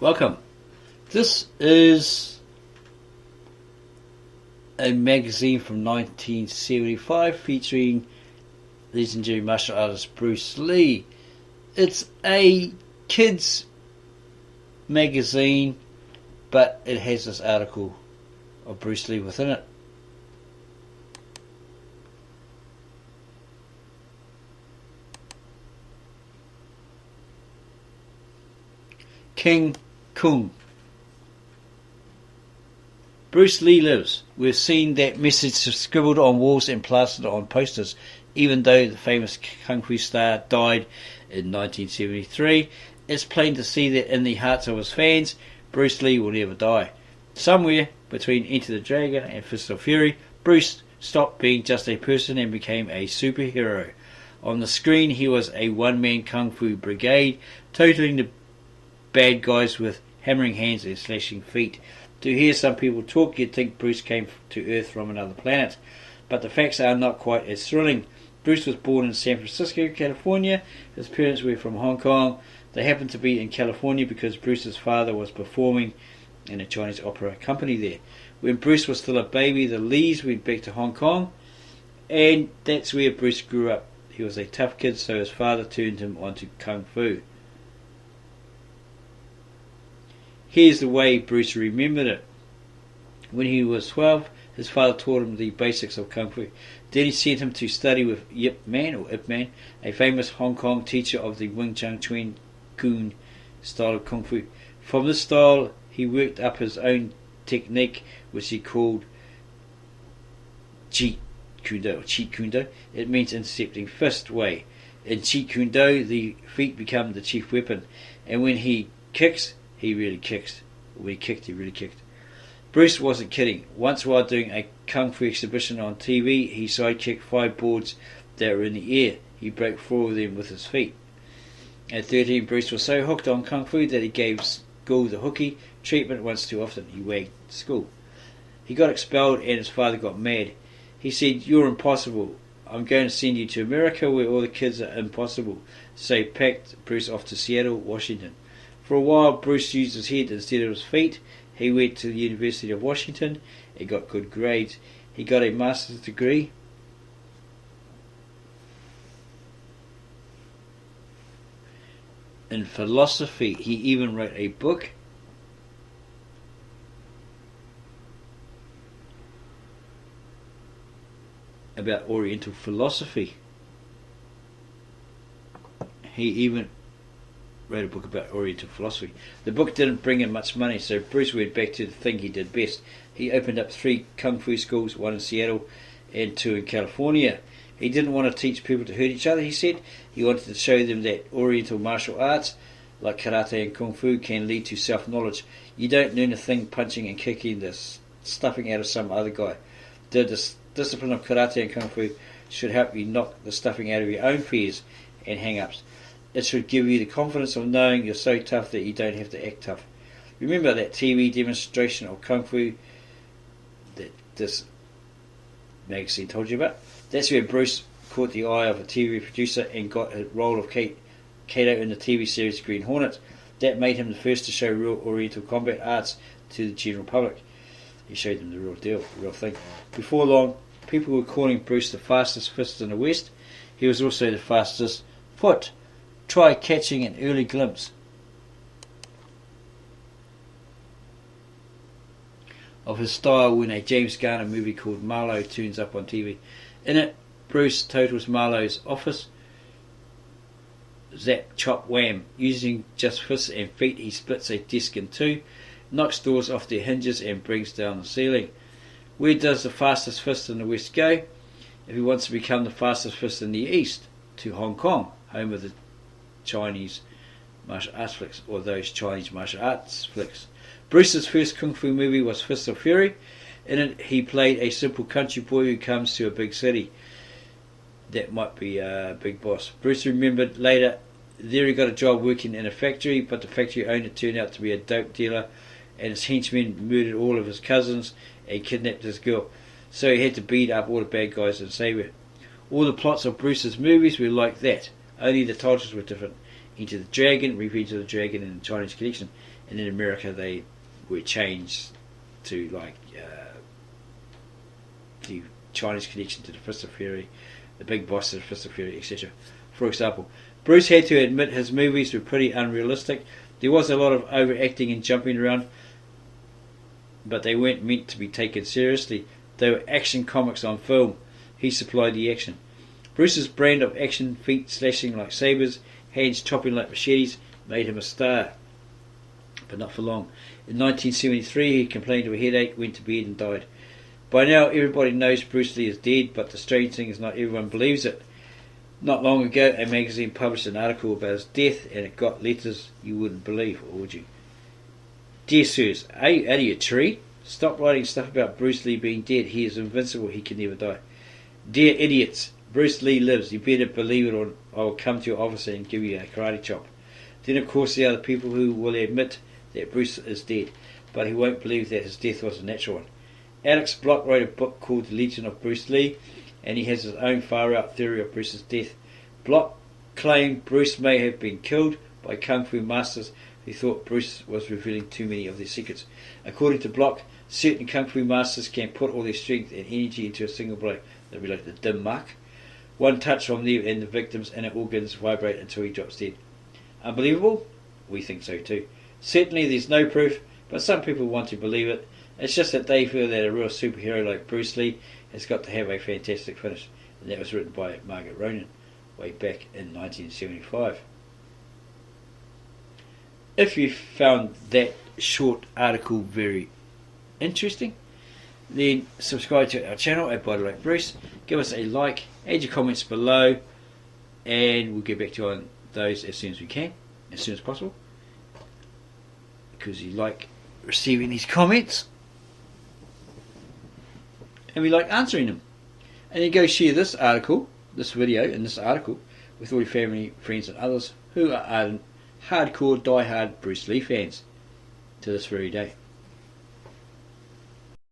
Welcome. This is a magazine from 1975 featuring legendary martial artist Bruce Lee. It's a kids magazine, but it has this article of Bruce Lee within it. King Kung. Bruce Lee lives. We've seen that message scribbled on walls and plastered on posters, even though the famous Kung Fu star died in 1973. It's plain to see that in the hearts of his fans, Bruce Lee will never die. Somewhere between Enter the Dragon and Fist of Fury, Bruce stopped being just a person and became a superhero. On the screen, he was a one-man Kung Fu brigade, totaling the bad guys with hammering hands and slashing feet. To hear some people talk, you'd think Bruce came to Earth from another planet, but the facts are not quite as thrilling. Bruce was born in San Francisco, California. His parents were from Hong Kong. They happened to be in California because Bruce's father was performing in a Chinese opera company there. When Bruce was still a baby, the Lees went back to Hong Kong, and that's where Bruce grew up. He was a tough kid, so his father turned him onto Kung Fu. Here's the way Bruce remembered it. When he was 12, his father taught him the basics of Kung Fu. Then he sent him to study with Ip Man, a famous Hong Kong teacher of the Wing Chun Chuen Kun style of Kung Fu. From this style, he worked up his own technique, which he called Jeet Kune Do. It means intercepting fist way. In Jeet Kune Do, the feet become the chief weapon, and when he kicks, he really kicks. When he kicked, he really kicked. Bruce wasn't kidding. Once while doing a Kung Fu exhibition on TV, he sidekicked 5 boards that were in the air. He broke 4 of them with his feet. At 13, Bruce was so hooked on Kung Fu that he gave school the hooky treatment once too often. He wagged school. He got expelled and his father got mad. He said, "You're impossible. I'm going to send you to America where all the kids are impossible." So he packed Bruce off to Seattle, Washington. For a while, Bruce used his head instead of his feet. He went to the University of Washington and got good grades. He got a master's degree in philosophy. He even wrote a book about Oriental philosophy. The book didn't bring him much money, so Bruce went back to the thing he did best. He opened up 3 Kung Fu schools, 1 in Seattle and 2 in California. He didn't want to teach people to hurt each other, he said. He wanted to show them that Oriental martial arts, like karate and Kung Fu, can lead to self-knowledge. You don't learn a thing punching and kicking the stuffing out of some other guy. The discipline of karate and Kung Fu should help you knock the stuffing out of your own fears and hang-ups. It should give you the confidence of knowing you're so tough that you don't have to act tough. Remember that TV demonstration of Kung Fu that this magazine told you about? That's where Bruce caught the eye of a TV producer and got a role of Kato in the TV series Green Hornet. That made him the first to show real Oriental combat arts to the general public. He showed them the real deal, the real thing. Before long, people were calling Bruce the fastest fist in the West. He was also the fastest foot. Try catching an early glimpse of his style when a James Garner movie called Marlowe turns up on TV. In it, Bruce totals Marlowe's office. Zap, chop, wham. Using just fists and feet, he splits a desk in 2, knocks doors off their hinges and brings down the ceiling. Where does the fastest fist in the West go? If he wants to become the fastest fist in the East, to Hong Kong, home of the Chinese martial arts flicks, or those Chinese martial arts flicks. Bruce's first Kung Fu movie was Fist of Fury. In it, he played a simple country boy who comes to a big city. That might be a big boss. Bruce remembered later, there he got a job working in a factory, but the factory owner turned out to be a dope dealer, and his henchmen murdered all of his cousins and kidnapped his girl. So he had to beat up all the bad guys and save her. All the plots of Bruce's movies were like that. Only the titles were different. Enter the Dragon, Revenge of the Dragon, and the Chinese Connection. and in America they were changed to like the Chinese connection to the Fist of Fury, the Big Boss of the Fist of Fury, etc. For example, Bruce had to admit his movies were pretty unrealistic. There was a lot of overacting and jumping around, but they weren't meant to be taken seriously. They were action comics on film. He supplied the action. Bruce's brand of action, feet slashing like sabres, hands chopping like machetes, made him a star. But not for long. In 1973 he complained of a headache, went to bed and died. By now everybody knows Bruce Lee is dead, but the strange thing is not everyone believes it. Not long ago a magazine published an article about his death, and it got letters you wouldn't believe, or would you? Dear sirs, are you out of your tree? Stop writing stuff about Bruce Lee being dead. He is invincible, he can never die. Dear idiots, Bruce Lee lives. You better believe it, or I will come to your office and give you a karate chop. Then of course there are the people who will admit that Bruce is dead, but he won't believe that his death was a natural one. Alex Block wrote a book called The Legend of Bruce Lee, and he has his own far-out theory of Bruce's death. Block claimed Bruce may have been killed by kung fu masters who thought Bruce was revealing too many of their secrets. According to Block, certain kung fu masters can put all their strength and energy into a single blow. They'll be like the dim mark. One touch from them and the victim's inner organs vibrate until he drops dead. Unbelievable? We think so too. Certainly there's no proof, but some people want to believe it. It's just that they feel that a real superhero like Bruce Lee has got to have a fantastic finish. And that was written by Margaret Ronan way back in 1975. If you found that short article very interesting, then subscribe to our channel at Body Like Bruce. Give us a like, add your comments below, and we'll get back to you on those as soon as we can, as soon as possible, because you like receiving these comments and we like answering them. And then go share this article, this video and this article with all your family, friends and others who are hardcore, die-hard Bruce Lee fans to this very day.